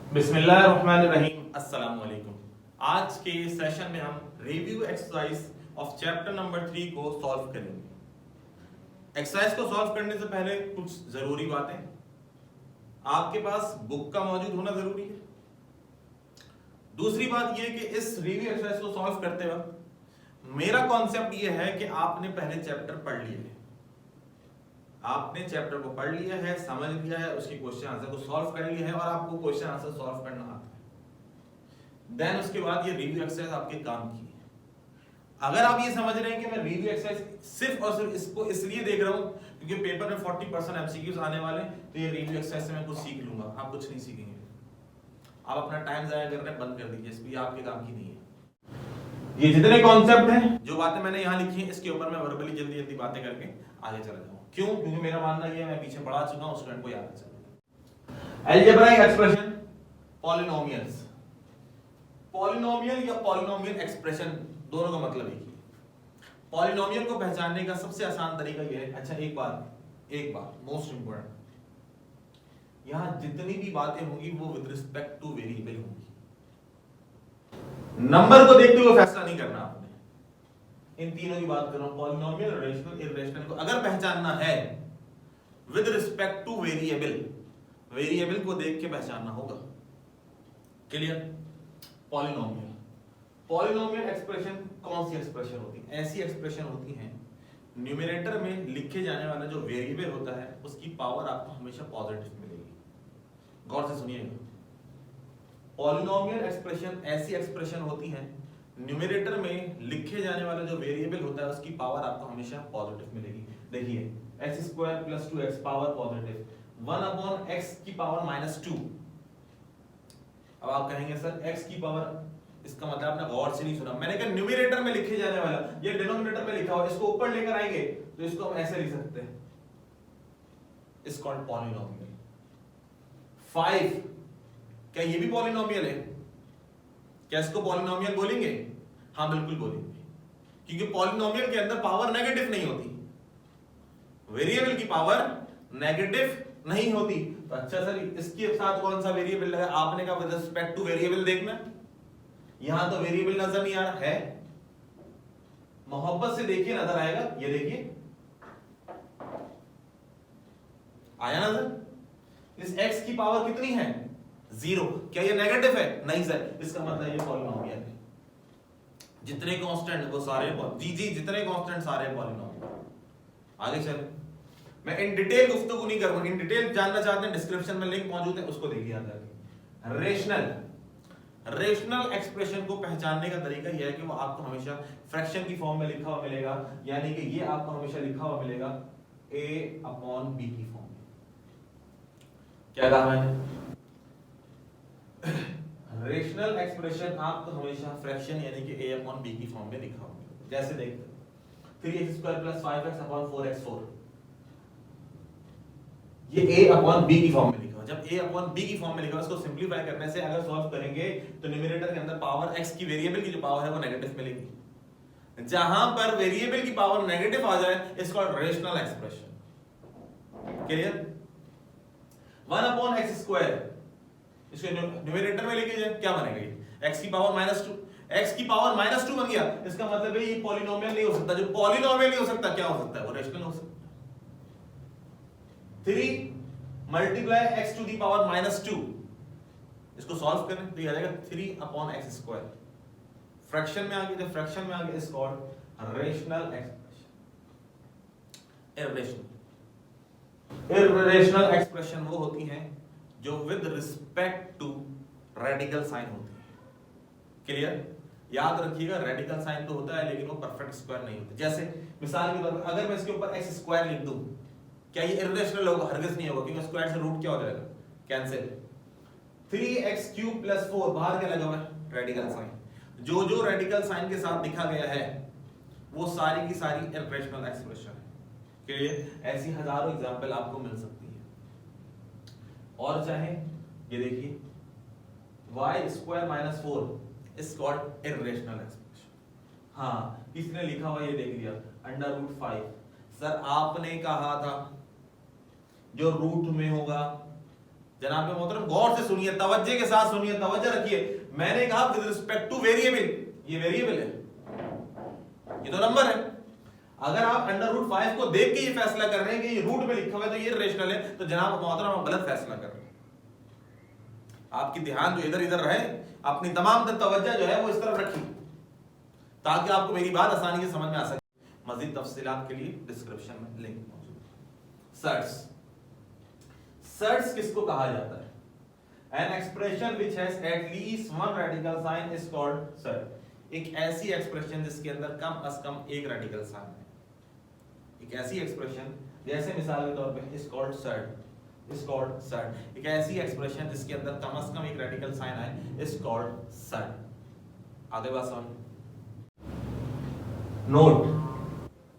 बिस्मिल्लाहिर्रहमानिर्रहीम, अस्सलाम वालेकुम। आज के सेशन में हम review exercise of chapter number 3 को सॉल्व करेंगे। एक्सरसाइज को सॉल्व करने से पहले कुछ जरूरी बातें, आपके पास बुक का मौजूद होना जरूरी है। दूसरी बात यह कि इस रिव्यू एक्सरसाइज को सॉल्व करते वक्त मेरा कॉन्सेप्ट यह है कि आपने पहले चैप्टर पढ़ लिए है, आपने चैप्टर को पढ़ लिया है, समझ लिया है, उसके क्वेश्चन आंसर को सॉल्व कर लिया है और आपको क्वेश्चन आंसर सॉल्व करना आता है। देन उसके बाद ये रिव्यू एक्सरसाइज आपके काम की है। अगर आप ये समझ रहे हैं कि मैं रिव्यू एक्सरसाइज सिर्फ और सिर्फ इसको इसलिए देख रहा हूं क्योंकि पेपर में 40% एमसीक्यूज आने वाले, तो ये रिव्यू एक्सरसाइज से मैं कुछ सीख लूंगा, आप कुछ नहीं सीखेंगे। आप अपना टाइम जाया करने बंद कर दीजिए, इसलिए आपके काम की नहीं है। ये जितने कॉन्सेप्ट हैं, जो बातें मैंने यहाँ लिखी हैं, इसके ऊपर मैं वर्बली जल्दी जल्दी बातें करके आगे चला जाऊँ। क्यों? क्योंकि मेरा मानना ये है, मैं पीछे पढ़ा चुका हूं, स्टूडेंट को याद चलेगा। Algebraic expression, polynomials. पॉलिनोमियल या पॉलिनोमियल एक्सप्रेशन दोनों का मतलब एक ही है। पॉलिनोमियल को पहचानने का सबसे आसान तरीका यह है, अच्छा एक बात मोस्ट इंपोर्टेंट, यहां जितनी भी बातें होंगी वो विद रिस्पेक्ट टू वेरिएबल होंगी। नंबर को देखते हुए फैसला नहीं करना आपने। इन तीनों की बात कर रहा हूं, पॉलिनोमियल, रेशनल, इर्रेशनल को अगर पहचानना है with respect two variable, variable को देख के पहचानना होगा। क्लियर? पॉलिनोमियल, पॉलिनोमियल एक्सप्रेशन कौन सी एक्सप्रेशन होती है? ऐसी एक्सप्रेशन होती है न्यूमरेटर में लिखे जाने वाला जो वेरिएबल होता है उसकी पावर आपको हमेशा पॉजिटिव मिलेगी। गौर से सुनिएगा, पॉलिनोमियल एक्सप्रेशन ऐसी एक्सप्रेशन होती है न्यूमरेटर में लिखे जाने वाला जो वेरिएबल होता है उसकी पावर आपको हमेशा पॉजिटिव मिलेगी। देखिए x² + 2x power positive, 1/x की पावर -2। अब आप कहेंगे सर x की पावर, इसका मतलब आपने गौर से नहीं सुना। मैंने कहा न्यूमरेटर में लिखे जाने वाला, ये डिनोमिनेटर में लिखा हुआ, इसको ऊपर लेकर आएंगे तो इसको हम ऐसे लिख सकते हैं, इट्स कॉल्ड पॉलिनोमियल। 5, क्या ये भी पॉलिनोमियल है? क्या इसको पॉलिनोमियल बोलेंगे? हाँ बिल्कुल बोलेंगे, क्योंकि पॉलिनोमियल के अंदर पावर नेगेटिव नहीं होती, वेरिएबल की पावर नेगेटिव नहीं होती। तो अच्छा सर इसके साथ कौन सा वेरिएबल लगा? आपने कहा विद रिस्पेक्ट टू वेरिएबल देखना, यहां तो वेरिएबल नजर नहीं आ रहा है, मोहब्बत से देखिए नजर आएगा, ये देखिए आया नजर। इस x की पावर कितनी है? 0। क्या ये नेगेटिव है? नहीं सर, इसका मतलब ये पॉलिनोमियल है। जितने कांस्टेंट वो सारे जितने कांस्टेंट सारे पॉलिनोमियल। आगे चल, मैं इन डिटेल गुफ्तगू नहीं करूंगा, इन डिटेल जानना चाहते हैं डिस्क्रिप्शन में लिंक मौजूद है, उसको देखिए अंदर। रेशनल एक्सप्रेशन को पहचानने का तरीका यह है कि वो आपको हमेशा फ्रैक्शन की फॉर्म में लिखा हुआ मिलेगा, यानी कि ये आपको हमेशा लिखा हुआ मिलेगा a/b की फॉर्म में। क्या कहा मैंने? रेशनल एक्सप्रेशन आपको हमेशा फ्रैक्शन यानी कि a/b की फॉर्म में लिखा होगा। जैसे देखते 3x² + 5x/4x4, ये a/b की फॉर्म में लिखा हुआ। जब a/b की फॉर्म में लिखा हुआ, इसको सिंपलीफाई करने से अगर सॉल्व करेंगे तो न्यूमरेटर के अंदर पावर x की, वेरिएबल की जो पावर है वो नेगेटिव मिलेगी। जहां पर वेरिएबल की पावर नेगेटिव आ जाए इसको रेशनल एक्सप्रेशन। क्लियर? 1/x², इसको न्यूमरेटर में लेके जाए, क्या बनेगा? ये x की पावर -2, x की पावर -2 बन गया, इसका मतलब है ये पॉलिनोमियल नहीं हो सकता। जो पॉलिनोमियल नहीं हो सकता क्या हो सकता है? वो रेशनल हो सकता है। 3 × x⁻², इसको सॉल्व करें तो ये आ जाएगा 3/x²। फ्रैक्शन में आ गया, जब फ्रैक्शन में आ गया is called rational expression. Irrational expression वो होती हैं जो with respect to radical sign होती है। क्लियर? याद रखिएगा, रेडिकल साइन तो होता है लेकिन वो परफेक्ट स्क्वायर नहीं होता। जैसे मिसाल के तौर पर अगर मैं इसके ऊपर x² लिख दूं, क्या ये इर्रेशनल होगा? हरगिज नहीं होगा, क्योंकि स्क्वायर से रूट क्या हो जाएगा? कैंसिल। 3x³ + 4, बाहर क्या लगा हुआ है? Radical sign. जो रेडिकल साइन के साथ लिखा गया है वो सारी की सारी इर्रेशनल एक्सप्रेशन है। क्लियर? ऐसी हजारों एग्जांपल आपको मिल सकती है। और चाहे ये देखिए y² - 4 is called irrational expression. हाँ, किसने लिखा हुआ ये देख लिया, √5। सर आपने कहा था जो रूट में होगा जनाब मोहतरम गौर से सुनिए, तवज्जो के साथ सुनिए, तवज्जो रखिए। मैंने कहा विद रिस्पेक्ट टू वेरिएबल, ये वेरिएबल है, ये तो नंबर है। अगर आप अंडर रूट 5 को देख के ये फैसला कर रहे हैं कि ये रूट में लिखा हुआ है तो ये रेशनल है, तो जनाब मोहतरम आप गलत फैसला कर रहे हैं। आपकी ध्यान जो इधर इधर रहे, अपनी तमाम तवज्जो जो है वो इस तरफ रखिए ताकि आपको मेरी बात आसानी से समझ में आ सके। मजीद तफसीलात के लिए डिस्क्रिप्शन में लिंक मौजूद है। सर्ट्स, सर्ट्स किसको कहा जाता है? An expression which has at least one radical sign is called surd. एक ऐसी एक्सप्रेशन जिसके अंदर कम अज कम एक रेडिकल साइन है, एक ऐसी एक्सप्रेशन जैसे मिसाल के तौर पे is called surd, is called surd. एक ऐसी एक्सप्रेशन जिसके अंदर कम अज कम एक रेडिकल साइन है is called surd. आगे बात समझ। Note,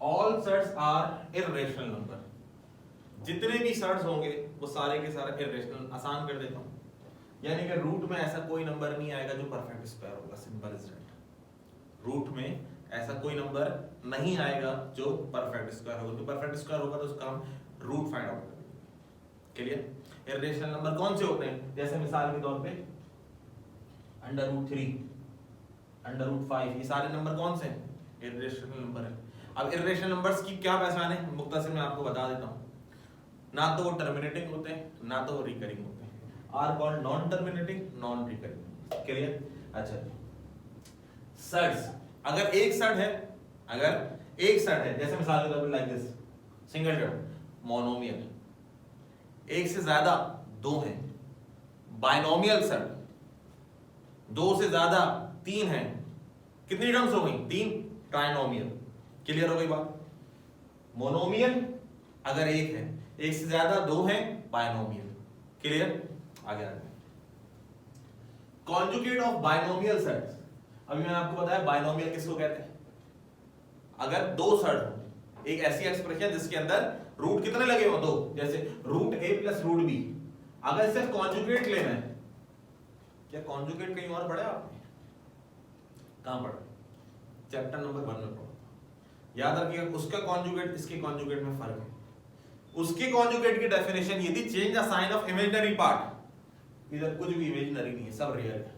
all surds are irrational number. जितने भी सर्ट्स होंगे वो सारे के सारे इरेशनल। आसान कर देता हूं, यानी कि रूट में ऐसा कोई नंबर नहीं आएगा जो परफेक्ट स्क्वायर होगा, सिंपल इज दैट। रूट में ऐसा कोई नंबर नहीं आएगा जो परफेक्ट स्क्वायर होगा, जो परफेक्ट स्क्वायर होगा तो उसका हम रूट फाइंड आउट करेंगे। क्लियर? इरेशनल नंबर कौन से होते हैं? जैसे मिसाल के तौर पे अंडर रूट 3, अंडर रूट 5, ये सारे नंबर कौन से हैं? इरेशनल नंबर है। अब इरेशनल नंबर्स की क्या पहचान है, मुख्तसर में आपको बता देता हूं। ना तो वो टर्मिनेटिंग होते हैं, ना तो वो रिकरिंग होते हैं। Are called non terminating, non recurring. Clear? अच्छा, सर्ट्स, अगर एक सर्ट है, अगर एक सर्ट है, जैसे मिसाल के तौर पे like this single surd, monomial, एक से ज्यादा दो हैं, बाइनोमियल सर्ट, दो से ज्यादा तीन हैं, कितनी टर्म्स हो गई? तीन। ट्राइनोमियल। क्लियर हो गई बात? मोनोमियल अगर एक है, एक से ज्यादा दो हैं, बाइनोमियल। क्लियर? आगे आते हैं। कॉन्जुगेट ऑफ बाइनोमियल सर्ट्स, अभी मैंने आपको बताया बाइनोमियल किसको कहते हैं? अगर दो सर्ट हो, एक ऐसी एक्सप्रेशन जिसके अंदर रूट कितने लगे हो? दो, जैसे रूट ए प्लस रूट बी। अगर इसे कॉन्जुगेट लेना है, क्या कॉन्जुगेट कहीं और पढ़ा आपने? कहां पढ़ा? चैप्टर नंबर 1 में पढ़ा। याद रखिएगा, उसका कॉन्जुगेट इसके कॉन्जुगेट में फर्क है। उसके कॉन्जुगेट की डेफिनेशन ये थी, change the sign of imaginary part. इधर कुछ भी इमेजिनरी नहीं है, सब रियल है।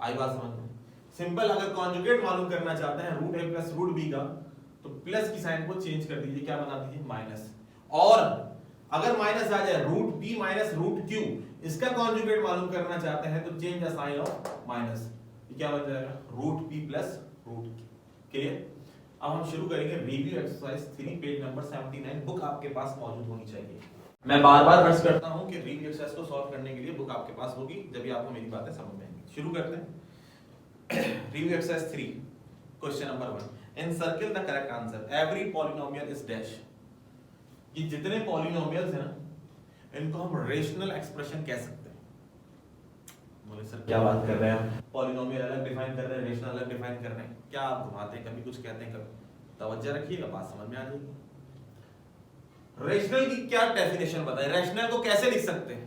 आई बात समझ में? सिंपल, अगर कॉन्जुगेट मालूम करना चाहते हैं रूट ए प्लस रूट बी का, तो प्लस की साइन को चेंज कर दीजिए, क्या बना दीजिए? माइनस। और अगर माइनस आ जाए, root b minus root q, इसका कॉन्जुगेट मालूम करना चाहते हैं तो change the sign of minus, ये क्या बन जाएगा? Root p plus root q. Clear? अब हम शुरू करेंगे review exercise 3, page number 79। Book आपके पास मौजूद होनी चाहिए। मैं बार बार अर्ज करता हूं कि रिव्यू एक्सरसाइज को सॉल्व करने के लिए बुक आपके पास होगी, जब भी आपको मेरी बातें समझ में आएंगी। शुरू करते हैं। Review exercise 3, question number 1, encircle the correct answer, every polynomial is dash. ये जितने पॉलिनोमियल्स हैं ना, इनको हम रेशनल एक्सप्रेशन कह सकते हैं। बोले सर क्या बात कर रहे हैं? पॉलिनोमियल अलग डिफाइन कर रहे हैं, रेशनल अलग डिफाइन कर रहे हैं, क्या आप घुमाते हैं, कभी कुछ कहते हैं, कभी। तवज्जो रखिएगा, बात समझ में आ जाएगी। रेशनल की क्या डेफिनेशन बताएं? रेशनल को कैसे लिख सकते हैं?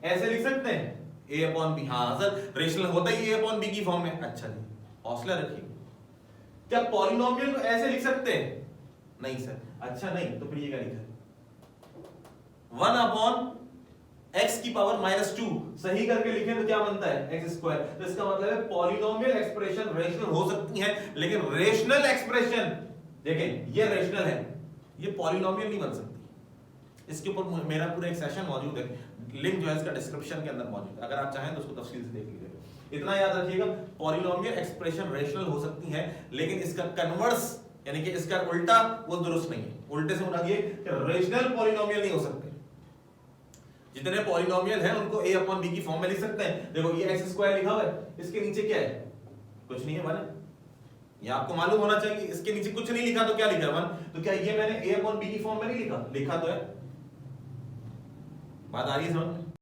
ऐसे लिख सकते हैं, a अपॉन बी। हाँ सर, रेशनल होता ही a अपॉन बी की फॉर्म में। अच्छा जी, हौसला रखिए। क्या पॉलिनोमियल को ऐसे लिख सकते हैं? नहीं सर। अच्छा नहीं, तो फिर ये क्या लिखा है? 1 अपॉन x की पावर -2 सही करके लिखें तो क्या बनता है? x square. तो इसका मतलब है पॉलिनोमियल एक्सप्रेशन रेशनल हो सकती है, लेकिन रेशनल एक्सप्रेशन, देखें ये रेशनल है, ये पॉलिनोमियल नहीं बन सकती। इसके ऊपर मेरा पूरा एक सेशन मौजूद है, लिंक जो है इसका डिस्क्रिप्शन के अंदर मौजूद है, अगर आप चाहें तो उसको तफसील से देख लीजिएगा। इतना याद रखिएगा, पॉलिनोमियल एक्सप्रेशन रेशनल हो सकती है, लेकिन इसका कन्वर्स यानी कि इसका उल्टा वो दुरुस्त नहीं है। उल्टे से मुराद ये कि रेशनल पॉलिनोमियल नहीं हो सकते। जितने पॉलिनोमियल हैं उनको a अपॉन b की फॉर्म में लिख सकते हैं। देखो ये x स्क्वायर लिखा हुआ है, इसके नीचे क्या है? कुछ नहीं है, 1 है। ये आपको मालूम होना चाहिए। इसके नीचे कुछ नहीं लिखा तो क्या लिखा? 1। तो क्या ये मैंने a अपॉन b की फॉर्म में नहीं लिखा? लिखा तो है। बात आ रही है समझ में?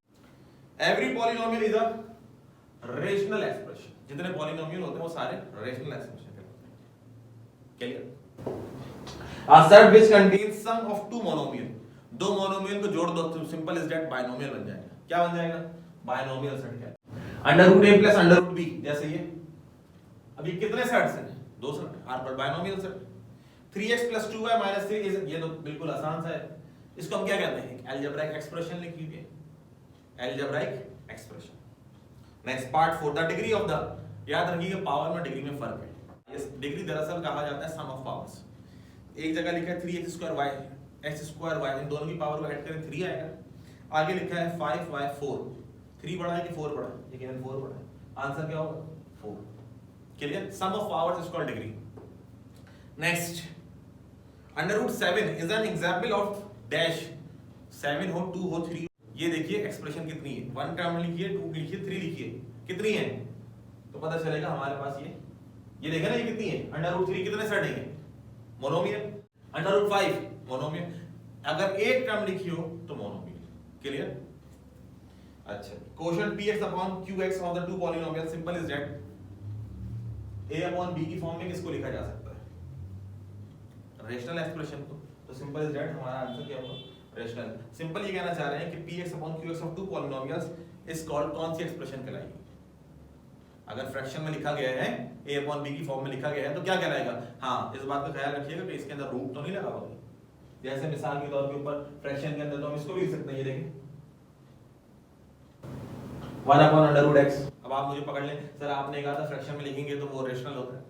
Every polynomial is a rational expression. जितने पॉलिनोमियल होते हैं वो सारे रेशनल एक्सप्रेशन कहलाते हैं। Clear? A set which contains sum of two monomial, दो मोनोमियल को जोड़ दो तो सिंपल इज दैट बाइनोमियल बन जाएगा। क्या बन जाएगा? Binomial set. क्या? Under root a plus under root b, जैसे ये। अब ये कितने सेट्स हैं? दो सेट, आर पर binomial set. 3x plus 2y minus 3, ये तो बिल्कुल आसान सा है। इसको हम क्या कहते हैं? एक अलजेब्राइक एक्सप्रेशन लिख लीजिए। algebraic expression. Next part 4, the degree of the, याद रखिएगा पावर में डिग्री में फर्क है। इस डिग्री दरअसल कहा जाता है सम ऑफ पावर्स। एक जगह लिखा है 3x square y x square y, इन दोनों की पावर को ऐड करें 3 आएगा। आगे लिखा है 5y 4, 3 बड़ा है कि 4 बड़ा है? ये केवल 4 बड़ा है, आंसर क्या होगा 4। Clear? Sum of powers is called degree. Next, √7 is an example of dash. 7 हो 2 हो 3, ये देखिए एक्सप्रेशन कितनी है, 1 टर्म लिखिए, 2 लिखिए, 3 लिखिए, कितनी है तो पता चलेगा हमारे पास ये देखे ना ये कितनी है। √3 कितने सेट है? मोनोमियल। √5 मोनोमियल। अगर एक टर्म लिखी हो तो मोनोमियल। क्लियर? अच्छा, quotient px upon qx of the two polynomial simple is that a upon b की फॉर्म में किसको लिखा जा सकता है? रेशनल एक्सप्रेशन को। तो सिंपल इज दैट हमारा आंसर क्या होगा? रेशनल। सिंपल ये कहना चाह रहे हैं कि px upon qx of two polynomials is called कौन सी एक्सप्रेशन कहलाएगी? अगर फ्रैक्शन में लिखा गया है a अपॉन b की फॉर्म में लिखा गया है तो क्या कहलाएगा? हाँ, इस बात का ख्याल रखिएगा कि इसके अंदर रूट तो नहीं लगा होगा। जैसे मिसाल के तौर के ऊपर फ्रैक्शन के अंदर तो हम इसको भी लिख सकते हैं, ये देखें 1 अपॉन √x। अब आप मुझे पकड़ लें, सर आपने कहा था फ्रैक्शन में लिखेंगे तो वो रेशनल होता है।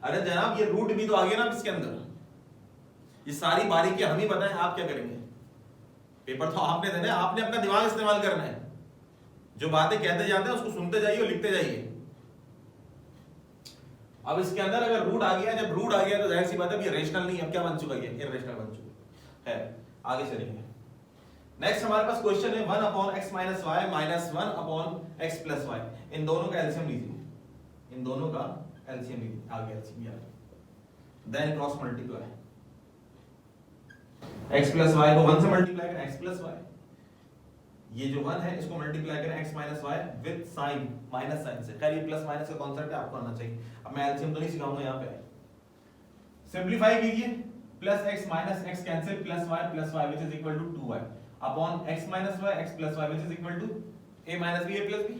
अरे जनाब, ये रूट भी तो आ गया ना इसके अंदर। ये सारी बारीकियां हम ही बताएं, आप क्या करेंगे? पेपर तो आपने देना है, आपने अपना दिमाग इस्तेमाल करना है। जो बातें कहते जाते हैं उसको सुनते जाइए और लिखते जाइए। अब इसके अंदर अगर रूट आ गया, जब रूट आ गया तो जाहिर सी बात है ये रेशनल नहीं, अब क्या बन चुका है? इररेशनल बन चुका है। आगे चलेंगे। नेक्स्ट हमारे पास क्वेश्चन है 1 upon x minus y minus 1 upon x plus y। इन दोनों का एलसीएम लीजिए, इन दोनों का एलसीएम लीजिए। आगे एलसीएम आ गया, then cross multiply x plus y को 1 से मल्टीप्लाई करें x प्लस y, ये जो 1 है इसको मल्टीप्लाई करें x minus y with sign, minus sign से। खैर ये प्लस माइनस का कांसेप्ट है, आपको आना चाहिए। अब मैं एलसीएम तो नहीं सिखाऊंगा, यहाँ पे सिंपलीफाई कीजिए। Plus x minus x cancel, plus y which is equal to 2y upon x minus y x plus y which is equal to a minus b a plus b,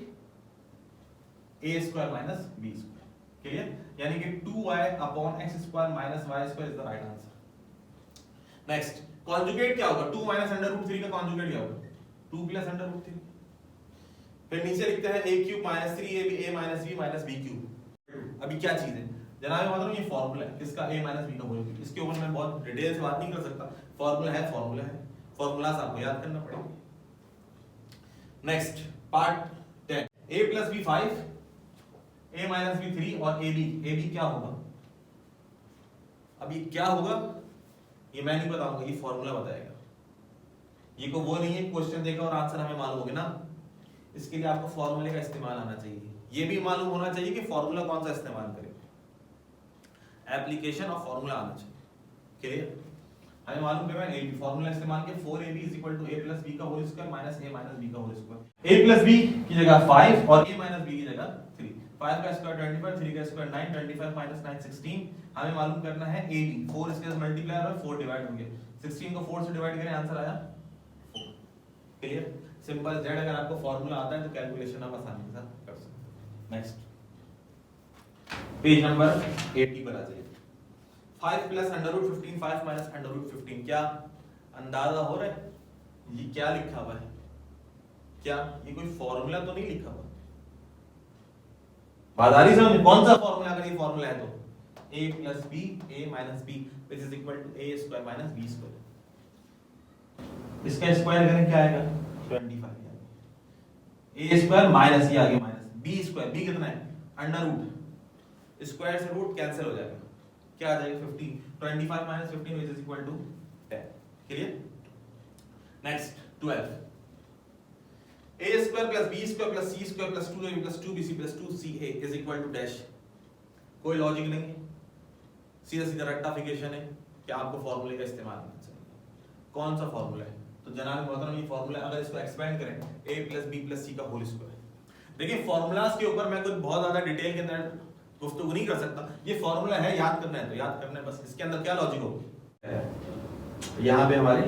a square minus b square. Clear? यानी कि 2y upon x square minus y square is the right answer. Next, conjugate क्या होगा? 2 minus √3 का conjugate क्या होगा? 2 plus √3। फिर नीचे लिखते हैं a cube minus 3ab a minus b minus b cube. अभी क्या चीज है जनाब? मतलब ये फॉर्मूला है किसका? a माइनस b का होल क्यूब। इसके ऊपर मैं बहुत डिटेल से बात नहीं कर सकता, फॉर्मूला है, फॉर्मूलास आपको याद करना पड़ेगा। Next part 10, a plus b 5, a minus b 3 और ab क्या होगा? अब ये क्या होगा ये मैं नहीं बताऊंगा, ये फॉर्मूला बताएगा। ये को वो नहीं है क्वेश्चन देखा और आंसर हमें मालूम होगा ना, इसके लिए आपको फॉर्मूले का इस्तेमाल आना चाहिए। ये भी मालूम होना चाहिए कि फॉर्मूला कौन सा इस्तेमाल करें, एप्लीकेशन ऑफ फॉर्मूला आना चाहिए। क्लियर? हमें मालूम करना है a फॉर्मूला इस्तेमाल के 4ab = a + b का whole square minus a - b का होल स्क्वायर। a + b की जगह 5 और a - b की जगह 3। 5 का स्क्वायर 25, 3 का स्क्वायर 9, 25 - 9 16। हमें मालूम करना है ab, 4 इसके साथ मल्टीप्लाई और 4 डिवाइड हो गया, 16 को 4 से डिवाइड करें आंसर आया 4। क्लियर? Simple Z. अगर आपको फार्मूला आता है तो कैलकुलेशन आप आसानी के साथ कर सकते हैं। नेक्स्ट पेज नंबर 80 पर आ जाइए। 5 + √15, 5 - √15 क्या अंदाजा हो रहा है ये क्या लिखा हुआ है? क्या ये कोई फॉर्मूला तो नहीं लिखा हुआ? बाजारी समझ कौन सा फॉर्मूला? अगर ये फॉर्मूला है तो a + b a - b which is equal to a square minus b square। इसका स्क्वायर करें क्या आएगा? 25। a स्क्वायर माइनस ये आ गया माइनस b स्क्वायर, b कितना है? √ स्क्वायर से रूट कैंसिल हो जाएगा, क्या आ जाएगा 15। 25 - 15 which is equal to 10। Clear? Next 12, a square + b square + c square + 2ab + 2bc + 2ca is equal to dash. कोई लॉजिक नहीं है, सीधा सीधा रेक्टिफिकेशन है कि आपको फॉर्मूले का इस्तेमाल करना चाहिए। कौन सा फॉर्मूला है? तो जनाब मोहतरम ये फॉर्मूला अगर इसको एक्सपेंड करें a + b + c का होल स्क्वायर। देखिए फॉर्मूलाज के ऊपर मैं कुछ बहुत ज्यादा डिटेल के अंदर गुफ्तगू नहीं कर सकता, ये फॉर्मूला है, याद करना है तो याद करना है बस। इसके अंदर क्या लॉजिक होगी? यहाँ पे हमारे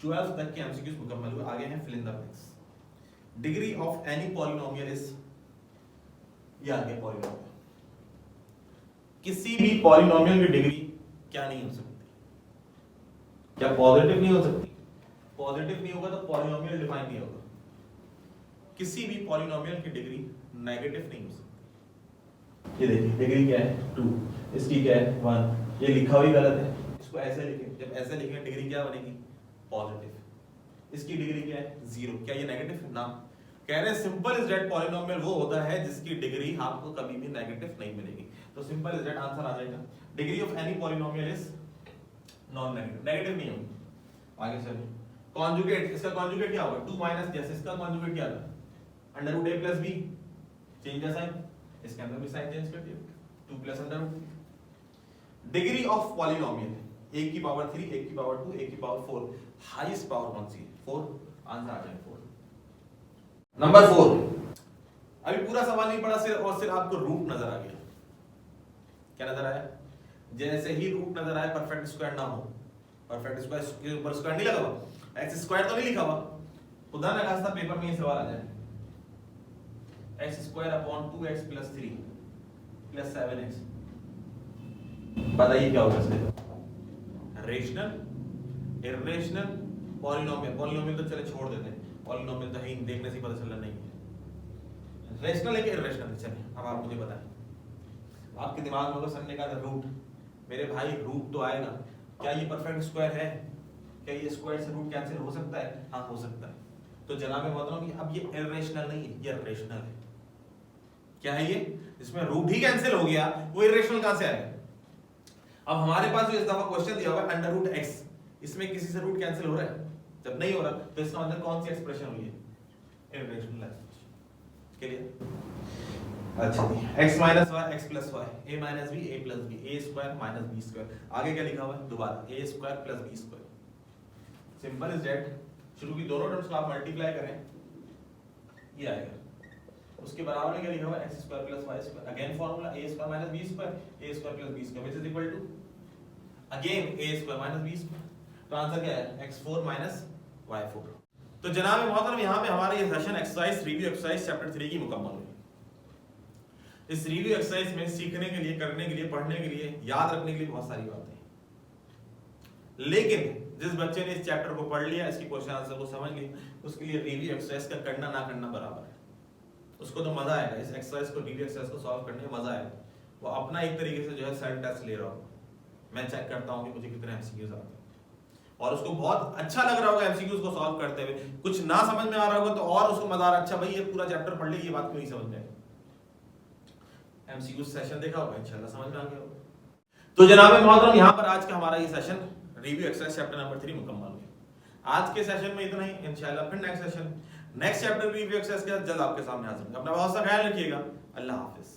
12 तक के एमसीक्यूज मुकम्मल हुए, आगे हैं fill in the blanks. Degree of any polynomial is, ये आ गया पॉलिनोमियल। किसी भी पॉलिनोमियल की डिग्री क्या नहीं हो सकती? क्या पॉजिटिव नहीं हो सकती? पॉजिटिव नहीं होगा तो पॉलिनोमियल डिफाइन नहीं होगा। किसी भी पॉलिनोमियल की डिग्री नेगेटिव नहीं हो सकती। ये देखिए डिग्री क्या है 2, इसकी क्या है 1, ये लिखा हुआ गलत है, इसको ऐसे लिखें, जब ऐसे लिखेंगे डिग्री क्या बनेगी पॉजिटिव, इसकी डिग्री क्या है 0, क्या ये नेगेटिव है ना। कह रहे हैं सिंपल इज दैट पॉलिनोमियल वो होता है जिसकी डिग्री आपको कभी भी नेगेटिव नहीं मिलेगी। तो सिंपल इज दैट आंसर आ जाएगा degree of any polynomial is non negative, negative नहीं होगी। आगे चलिए कॉन्जुगेट, इसका कॉन्जुगेट क्या होगा 2 माइनस, जैसे इसका कॉन्जुगेट क्या था under root a plus b, change the sign, इसके अंदर भी साइन चेंज कर दिया 2 plus under root. Degree of polynomial a की पावर 3, a की पावर 2, a की पावर 4, हाईएस्ट पावर कौन सी है 4, आंसर आ जाएगा 4। नंबर 4, अभी पूरा सवाल नहीं पढ़ा सिर्फ और सिर्फ आपको रूट नजर आ गया। क्या नजर आया, जैसे ही रूट नजर आया परफेक्ट स्क्वायर ना हो, परफेक्ट स्क्वायर के ऊपर स्क्वायर नहीं लगा हुआ, एक्स स्क्वायर तो नहीं लिखा हुआ, खुदा ना खास्ता पेपर में ये सवाल आ जाए x square upon 2x plus 3 plus 7x, बताइए क्या होगा इसमें, रेशनल, इर्रेशनल, पॉलिनोमियल, पॉलिनोमियल तो चले छोड़ देते हैं, पॉलिनोमियल तो है ही देखने से पता चल रहा नहीं है, रेशनल है कि इर्रेशनल है। चलिए अब आप मुझे बताएं, आपके दिमाग में होगा सर ने कहा रूट, मेरे भाई रूट तो आएगा, क्या ये परफेक्ट स्क्वायर है, क्या ये स्क्वायर से रूट कैंसिल हो सकता है, हाँ हो सकता है। तो जनाब मैं बता रहा हूं कि अब ये इर्रेशनल नहीं है, ये रेशनल है। क्या है ये, जिसमें रूट ही कैंसिल हो गया वो इर्रेशनल कहां से आएगा। अब हमारे पास जो इस दफा क्वेश्चन दिया होगा अंडर रूट x, इसमें किसी से रूट कैंसिल हो रहा है, जब नहीं हो रहा तो इसका मतलब कौन सी एक्सप्रेशन हुई है, इर्रेशनल एक्सप्रेशन। क्लियर, अच्छा जी x minus y x plus y a minus b a plus b a square minus b square, आगे क्या लिखा हुआ है दोबारा a square plus b square. Simple is that, शुरू की दोनों टर्म्स को आप मल्टीप्लाई करें ये आएगा, उसके बराबर में क्या लिखा हुआ है x square plus y square, again formula a square minus b square, a square plus b square which is equal to again a square minus b square. तो आंसर क्या है x4 माइनस y4। तो जनाब मोहतरम यहाँ पे हमारा ये session exercise review exercise chapter 3 की मुकम्मल हुई। इस रिव्यू एक्सरसाइज में सीखने के लिए, करने के लिए, पढ़ने के लिए, याद रखने के लिए बहुत सारी बातें हैं, लेकिन जिस बच्चे ने इस चैप्टर को पढ़ लिया, इसकी क्वेश्चन आंसर को समझ लिया, उसके लिए रिव्यू एक्सरसाइज का करना ना करना बराबर है। उसको तो मजा आएगा, इस एक्सरसाइज को, रिव्यू एक्सरसाइज को सॉल्व करने में मजा आएगा, वो अपना एक तरीके से जो है सेल्फ टेस्ट ले रहा होगा, मैं चेक करता हूँ कि मुझे कितने एमसीक्यूज आते हैं, और उसको बहुत अच्छा लग रहा होगा एमसीक्यूज को सॉल्व करते हुए। कुछ ना समझ में आ रहा होगा तो और उसको मजा आ रहा, अच्छा भाई ये पूरा चैप्टर पढ़ ली, ये बात क्यों नहीं समझ में आई, एमसीक्यू सेशन देखा होगा, इंशाल्लाह समझ में आ गया होगा। तो जनाब मोहतरम यहाँ पर आज का हमारा ये session review exercise chapter number 3 मुकम्मल हुआ। आज के सेशन में इतना ही, इंशाल्लाह फिर next session next chapter review exercise के साथ जल्द आपके सामने हाजिर होंगे। अपना बहुत सा ख्याल रखिएगा, अल्लाह हाफिज।